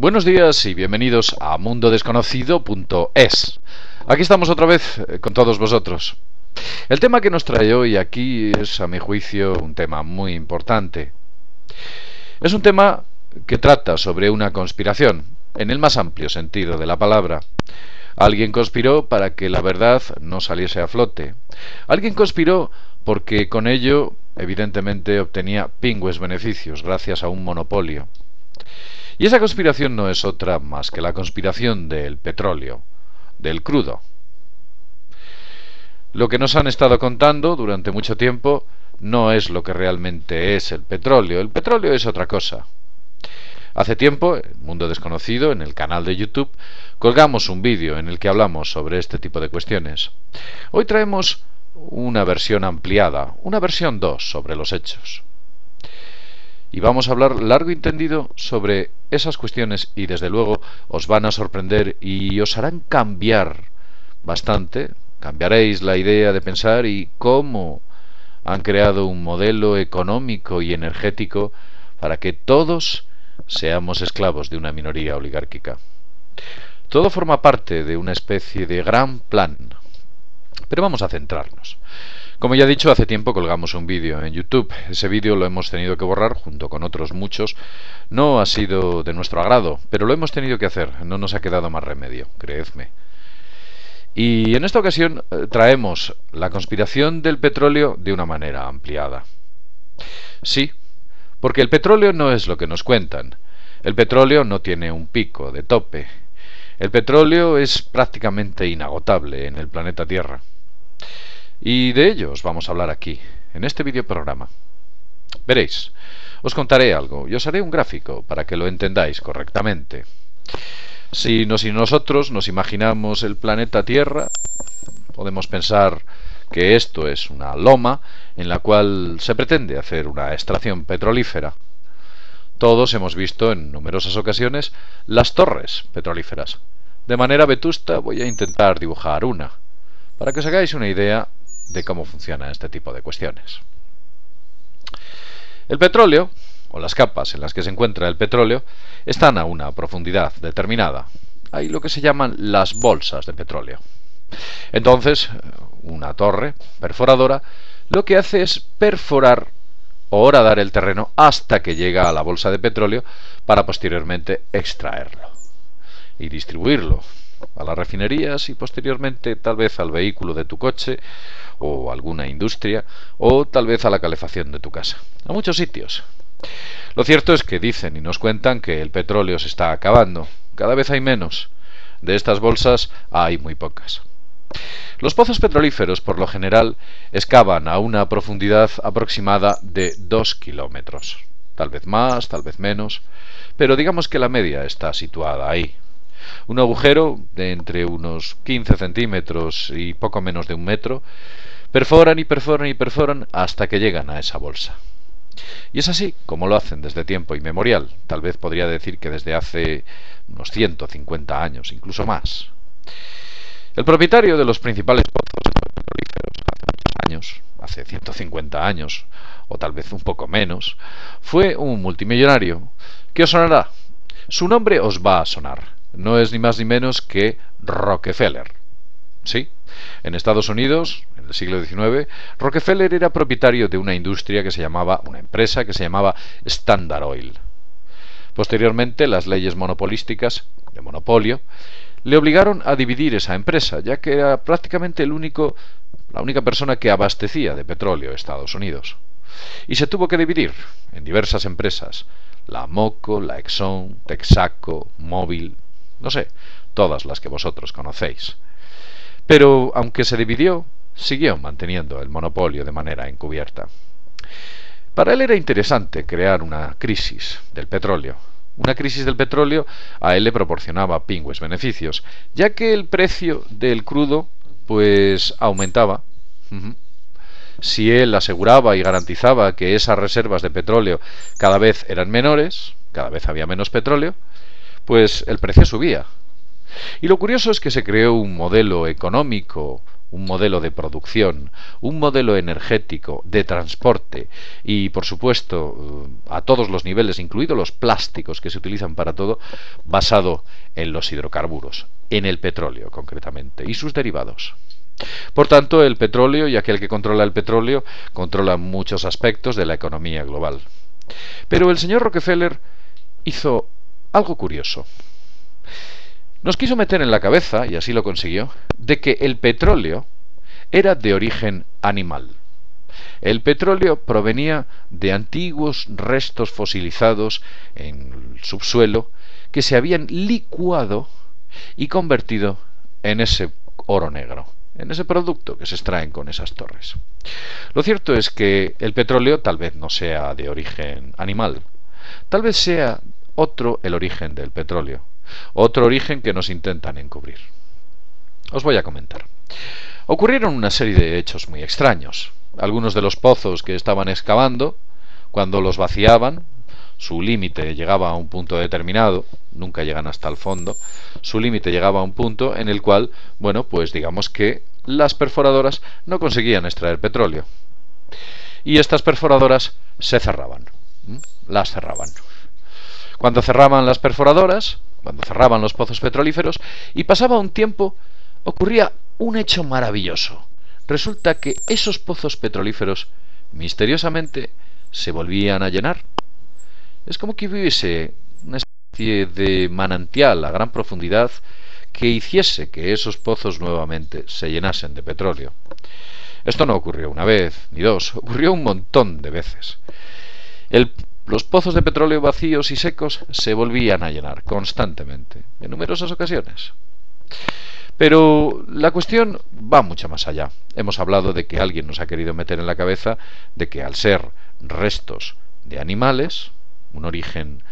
Buenos días y bienvenidos a mundodesconocido.es. Aquí estamos otra vez con todos vosotros. El tema que nos trae hoy aquí es, a mi juicio, un tema muy importante. Es un tema que trata sobre una conspiración, en el más amplio sentido de la palabra. Alguien conspiró para que la verdad no saliese a flote. Alguien conspiró porque con ello, evidentemente, obtenía pingües beneficios gracias a un monopolio. Y esa conspiración no es otra más que la conspiración del petróleo, del crudo. Lo que nos han estado contando durante mucho tiempo no es lo que realmente es el petróleo. El petróleo es otra cosa. Hace tiempo, en Mundo Desconocido, en el canal de YouTube, colgamos un vídeo en el que hablamos sobre este tipo de cuestiones. Hoy traemos una versión ampliada, una versión 2 sobre los hechos. Y vamos a hablar largo y tendido sobre esas cuestiones y desde luego os van a sorprender y os harán cambiar bastante. Cambiaréis la idea de pensar y cómo han creado un modelo económico y energético para que todos seamos esclavos de una minoría oligárquica. Todo forma parte de una especie de gran plan. Pero vamos a centrarnos. Como ya he dicho, hace tiempo colgamos un vídeo en YouTube. Ese vídeo lo hemos tenido que borrar junto con otros muchos. No ha sido de nuestro agrado, pero lo hemos tenido que hacer. No nos ha quedado más remedio, creedme. Y en esta ocasión traemos la conspiración del petróleo de una manera ampliada. Sí, porque el petróleo no es lo que nos cuentan. El petróleo no tiene un pico de tope. El petróleo es prácticamente inagotable en el planeta Tierra. Y de ello os vamos a hablar aquí, en este videoprograma. Veréis, os contaré algo y os haré un gráfico para que lo entendáis correctamente. Si nosotros nos imaginamos el planeta Tierra, podemos pensar que esto es una loma en la cual se pretende hacer una extracción petrolífera. Todos hemos visto en numerosas ocasiones las torres petrolíferas. De manera vetusta voy a intentar dibujar una, para que os hagáis una idea de cómo funciona este tipo de cuestiones. El petróleo, o las capas en las que se encuentra el petróleo, están a una profundidad determinada. Hay lo que se llaman las bolsas de petróleo. Entonces, una torre perforadora lo que hace es perforar o horadar el terreno hasta que llega a la bolsa de petróleo para posteriormente extraerlo y distribuirlo a las refinerías y posteriormente tal vez al vehículo de tu coche o alguna industria o tal vez a la calefacción de tu casa, a muchos sitios. Lo cierto es que dicen y nos cuentan que el petróleo se está acabando, cada vez hay menos. De estas bolsas hay muy pocas. Los pozos petrolíferos por lo general excavan a una profundidad aproximada de 2 kilómetros, tal vez más, tal vez menos, pero digamos que la media está situada ahí. Un agujero de entre unos 15 centímetros y poco menos de 1 metro, perforan y perforan y perforan hasta que llegan a esa bolsa. Y es así como lo hacen desde tiempo inmemorial, tal vez podría decir que desde hace unos 150 años, incluso más. El propietario de los principales pozos petrolíferos hace muchos años, hace 150 años, o tal vez un poco menos, fue un multimillonario que os sonará. Su nombre os va a sonar. No es ni más ni menos que Rockefeller. Sí, en Estados Unidos, en el siglo XIX, Rockefeller era propietario de una empresa que se llamaba Standard Oil. Posteriormente, las leyes monopolísticas, de monopolio, le obligaron a dividir esa empresa, ya que era prácticamente la única persona que abastecía de petróleo a Estados Unidos. Y se tuvo que dividir en diversas empresas, la Moco, la Exxon, Texaco, Mobil, no sé, todas las que vosotros conocéis. Pero, aunque se dividió, siguió manteniendo el monopolio de manera encubierta. Para él era interesante crear una crisis del petróleo. Una crisis del petróleo a él le proporcionaba pingües beneficios, ya que el precio del crudo pues aumentaba. Si él aseguraba y garantizaba que esas reservas de petróleo cada vez eran menores, cada vez había menos petróleo, pues el precio subía. Y lo curioso es que se creó un modelo económico, un modelo de producción, un modelo energético, de transporte y, por supuesto, a todos los niveles, incluidos los plásticos que se utilizan para todo, basado en los hidrocarburos, en el petróleo concretamente y sus derivados. Por tanto, el petróleo y aquel que controla el petróleo controla muchos aspectos de la economía global. Pero el señor Rockefeller hizo algo curioso. Nos quiso meter en la cabeza, y así lo consiguió, de que el petróleo era de origen animal. El petróleo provenía de antiguos restos fosilizados en el subsuelo que se habían licuado y convertido en ese oro negro, en ese producto que se extraen con esas torres. Lo cierto es que el petróleo tal vez no sea de origen animal, tal vez sea otro el origen del petróleo, otro origen que nos intentan encubrir. Os voy a comentar. Ocurrieron una serie de hechos muy extraños. Algunos de los pozos que estaban excavando, cuando los vaciaban, su límite llegaba a un punto determinado, nunca llegan hasta el fondo, su límite llegaba a un punto en el cual, bueno, pues digamos que las perforadoras no conseguían extraer petróleo. Y estas perforadoras se cerraban, las cerraban. Cuando cerraban las perforadoras, cuando cerraban los pozos petrolíferos, y pasaba un tiempo, ocurría un hecho maravilloso. Resulta que esos pozos petrolíferos misteriosamente se volvían a llenar. Es como que hubiese una especie de manantial a gran profundidad que hiciese que esos pozos nuevamente se llenasen de petróleo. Esto no ocurrió una vez ni dos, ocurrió un montón de veces. Los pozos de petróleo vacíos y secos se volvían a llenar constantemente, en numerosas ocasiones. Pero la cuestión va mucho más allá. Hemos hablado de que alguien nos ha querido meter en la cabeza de que al ser restos de animales, un origen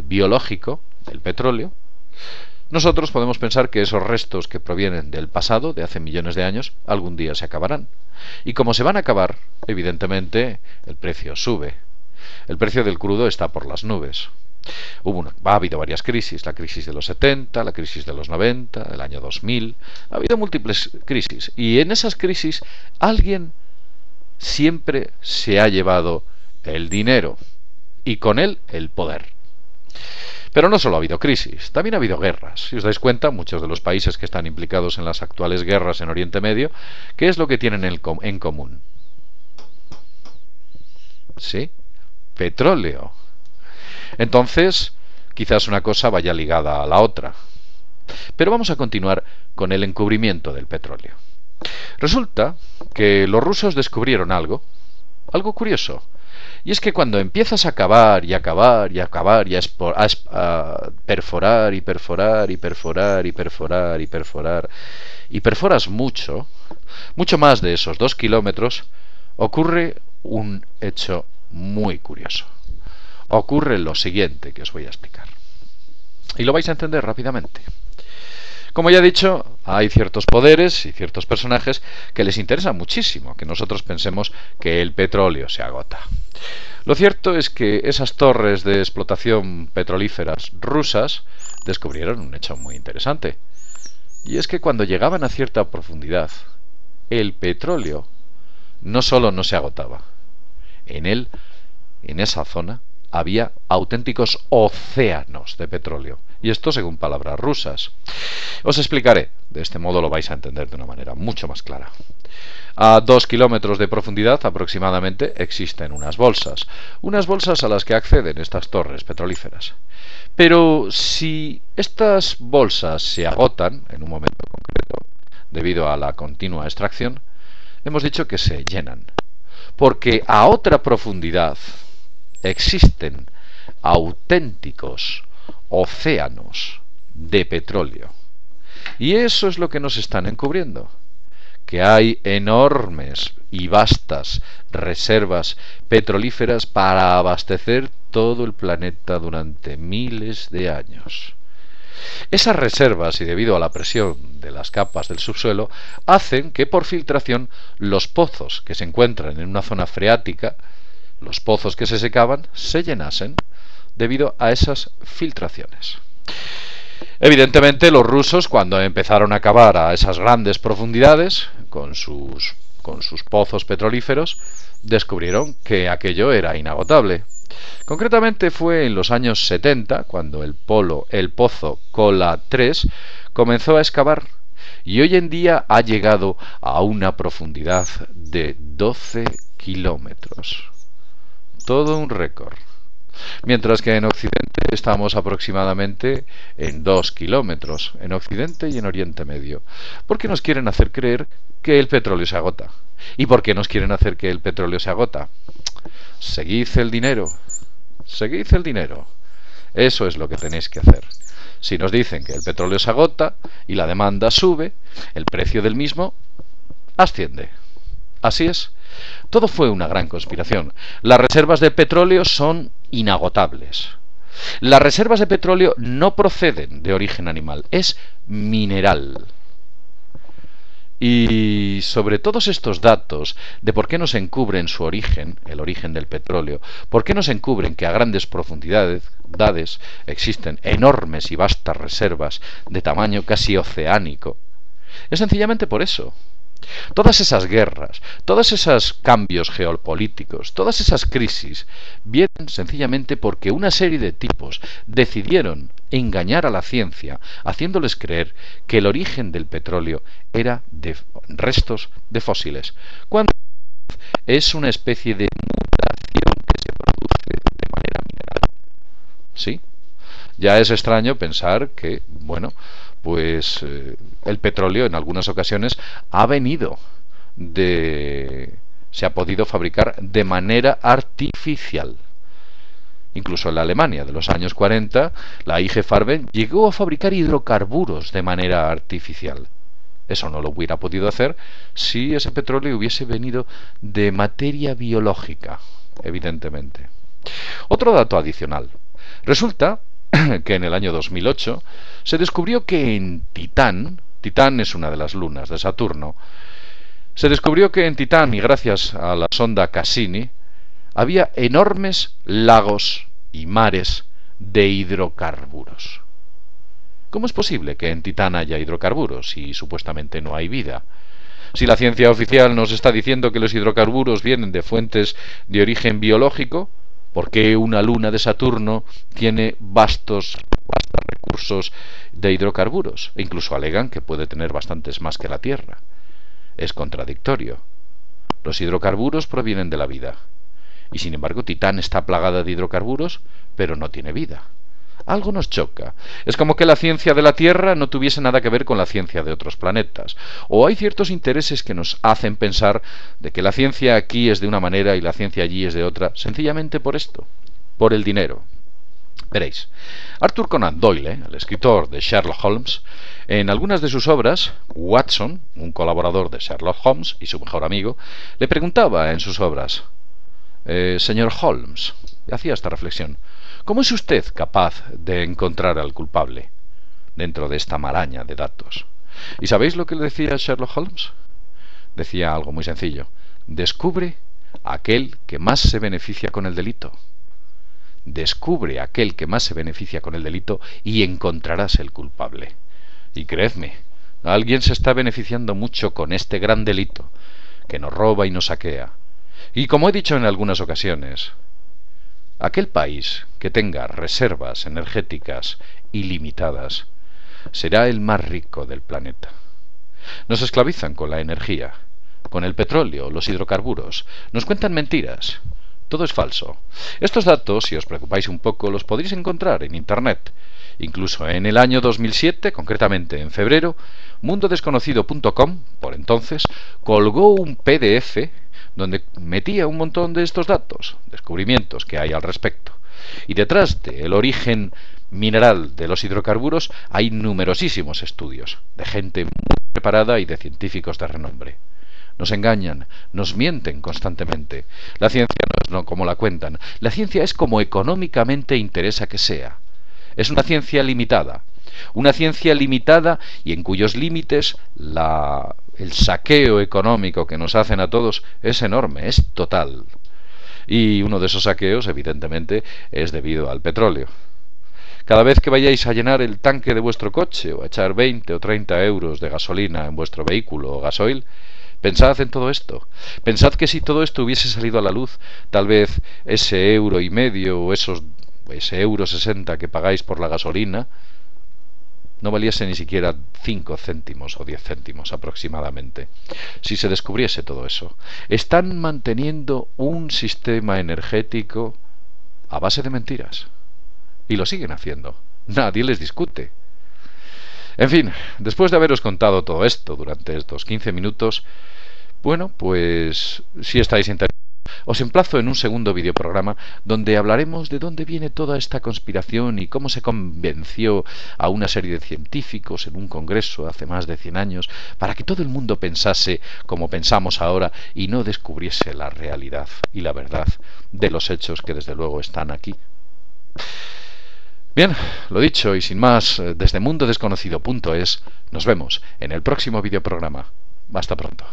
biológico del petróleo, nosotros podemos pensar que esos restos que provienen del pasado, de hace millones de años, algún día se acabarán. Y como se van a acabar, evidentemente el precio sube. El precio del crudo está por las nubes. Ha habido varias crisis, la crisis de los 70, la crisis de los 90, el año 2000, ha habido múltiples crisis y en esas crisis alguien siempre se ha llevado el dinero y con él el poder. Pero no solo ha habido crisis, también ha habido guerras. Si os dais cuenta, muchos de los países que están implicados en las actuales guerras en Oriente Medio, ¿qué es lo que tienen en común? ¿Sí? Petróleo. Entonces, quizás una cosa vaya ligada a la otra. Pero vamos a continuar con el encubrimiento del petróleo. Resulta que los rusos descubrieron algo curioso. Y es que cuando empiezas a cavar y a cavar y a cavar y a perforar y perforar y perforar y perforar y perforar y perforas mucho, mucho más de esos 2 kilómetros, ocurre un hecho muy curioso. Ocurre lo siguiente que os voy a explicar. Y lo vais a entender rápidamente. Como ya he dicho, hay ciertos poderes y ciertos personajes que les interesa muchísimo que nosotros pensemos que el petróleo se agota. Lo cierto es que esas torres de explotación petrolíferas rusas descubrieron un hecho muy interesante. Y es que cuando llegaban a cierta profundidad, el petróleo no solo no se agotaba, en esa zona, había auténticos océanos de petróleo. Y esto según palabras rusas. Os explicaré. De este modo lo vais a entender de una manera mucho más clara. A 2 kilómetros de profundidad aproximadamente existen unas bolsas. Unas bolsas a las que acceden estas torres petrolíferas. Pero si estas bolsas se agotan en un momento concreto, debido a la continua extracción, hemos dicho que se llenan. Porque a otra profundidad existen auténticos océanos de petróleo. Y eso es lo que nos están encubriendo. Que hay enormes y vastas reservas petrolíferas para abastecer todo el planeta durante miles de años. Esas reservas, y debido a la presión de las capas del subsuelo, hacen que por filtración los pozos que se encuentran en una zona freática, los pozos que se secaban, se llenasen debido a esas filtraciones. Evidentemente, los rusos, cuando empezaron a cavar a esas grandes profundidades con sus pozos petrolíferos, descubrieron que aquello era inagotable. Concretamente fue en los años 70 cuando el pozo Kola 3 comenzó a excavar, y hoy en día ha llegado a una profundidad de 12 kilómetros. Todo un récord. Mientras que en Occidente estamos aproximadamente en 2 kilómetros, en Occidente y en Oriente Medio. ¿Por qué nos quieren hacer creer que el petróleo se agota? ¿Y por qué nos quieren hacer que el petróleo se agota? Seguid el dinero. Seguid el dinero. Eso es lo que tenéis que hacer. Si nos dicen que el petróleo se agota y la demanda sube, el precio del mismo asciende. Así es. Todo fue una gran conspiración. Las reservas de petróleo son inagotables. Las reservas de petróleo no proceden de origen animal, es mineral. Y sobre todos estos datos de por qué nos encubren su origen, el origen del petróleo, por qué nos encubren que a grandes profundidades existen enormes y vastas reservas de tamaño casi oceánico, es sencillamente por eso. Todas esas guerras, todos esos cambios geopolíticos, todas esas crisis vienen sencillamente porque una serie de tipos decidieron engañar a la ciencia, haciéndoles creer que el origen del petróleo era de restos de fósiles, cuando es una especie de mutación que se produce de manera mineral. ¿Sí? Ya es extraño pensar que, bueno, pues el petróleo en algunas ocasiones se ha podido fabricar de manera artificial. Incluso en la Alemania de los años 40, la IG Farben llegó a fabricar hidrocarburos de manera artificial. Eso no lo hubiera podido hacer si ese petróleo hubiese venido de materia biológica, evidentemente. Otro dato adicional. Resulta que en el año 2008 se descubrió que en Titán es una de las lunas de Saturno, se descubrió que en Titán, y gracias a la sonda Cassini, había enormes lagos y mares de hidrocarburos. ¿Cómo es posible que en Titán haya hidrocarburos si supuestamente no hay vida? Si la ciencia oficial nos está diciendo que los hidrocarburos vienen de fuentes de origen biológico, ¿por qué una luna de Saturno tiene vastos recursos de hidrocarburos? E incluso alegan que puede tener bastantes más que la Tierra. Es contradictorio. Los hidrocarburos provienen de la vida. Y sin embargo, Titán está plagada de hidrocarburos, pero no tiene vida. Algo nos choca. Es como que la ciencia de la Tierra no tuviese nada que ver con la ciencia de otros planetas. O hay ciertos intereses que nos hacen pensar de que la ciencia aquí es de una manera y la ciencia allí es de otra, sencillamente por esto, por el dinero. Veréis, Arthur Conan Doyle, el escritor de Sherlock Holmes, en algunas de sus obras, Watson, un colaborador de Sherlock Holmes y su mejor amigo, le preguntaba en sus obras: señor Holmes, hacía esta reflexión, ¿cómo es usted capaz de encontrar al culpable dentro de esta maraña de datos? ¿Y sabéis lo que le decía Sherlock Holmes? Decía algo muy sencillo: descubre a aquel que más se beneficia con el delito. Descubre a aquel que más se beneficia con el delito y encontrarás el culpable. Y creedme, alguien se está beneficiando mucho con este gran delito, que nos roba y nos saquea. Y como he dicho en algunas ocasiones, aquel país que tenga reservas energéticas ilimitadas será el más rico del planeta. Nos esclavizan con la energía, con el petróleo, los hidrocarburos, nos cuentan mentiras. Todo es falso. Estos datos, si os preocupáis un poco, los podréis encontrar en Internet. Incluso en el año 2007, concretamente en febrero, mundodesconocido.com, por entonces, colgó un PDF donde metía un montón de estos datos, descubrimientos que hay al respecto. Y detrás del origen mineral de los hidrocarburos hay numerosísimos estudios de gente muy preparada y de científicos de renombre. Nos engañan, nos mienten constantemente. La ciencia no es como la cuentan. La ciencia es como económicamente interesa que sea. Es una ciencia limitada. Una ciencia limitada y en cuyos límites el saqueo económico que nos hacen a todos es enorme, es total. Y uno de esos saqueos, evidentemente, es debido al petróleo. Cada vez que vayáis a llenar el tanque de vuestro coche o a echar 20 o 30 euros de gasolina en vuestro vehículo o gasoil, pensad en todo esto. Pensad que si todo esto hubiese salido a la luz, tal vez ese euro y medio o ese euro 60 que pagáis por la gasolina no valiese ni siquiera 5 céntimos o 10 céntimos aproximadamente. Si se descubriese todo eso. Están manteniendo un sistema energético a base de mentiras. Y lo siguen haciendo. Nadie les discute. En fin, después de haberos contado todo esto durante estos 15 minutos, bueno, pues si estáis interesados, os emplazo en un segundo videoprograma donde hablaremos de dónde viene toda esta conspiración y cómo se convenció a una serie de científicos en un congreso hace más de 100 años para que todo el mundo pensase como pensamos ahora y no descubriese la realidad y la verdad de los hechos que desde luego están aquí. Bien, lo dicho y sin más, desde mundodesconocido.es nos vemos en el próximo videoprograma. Hasta pronto.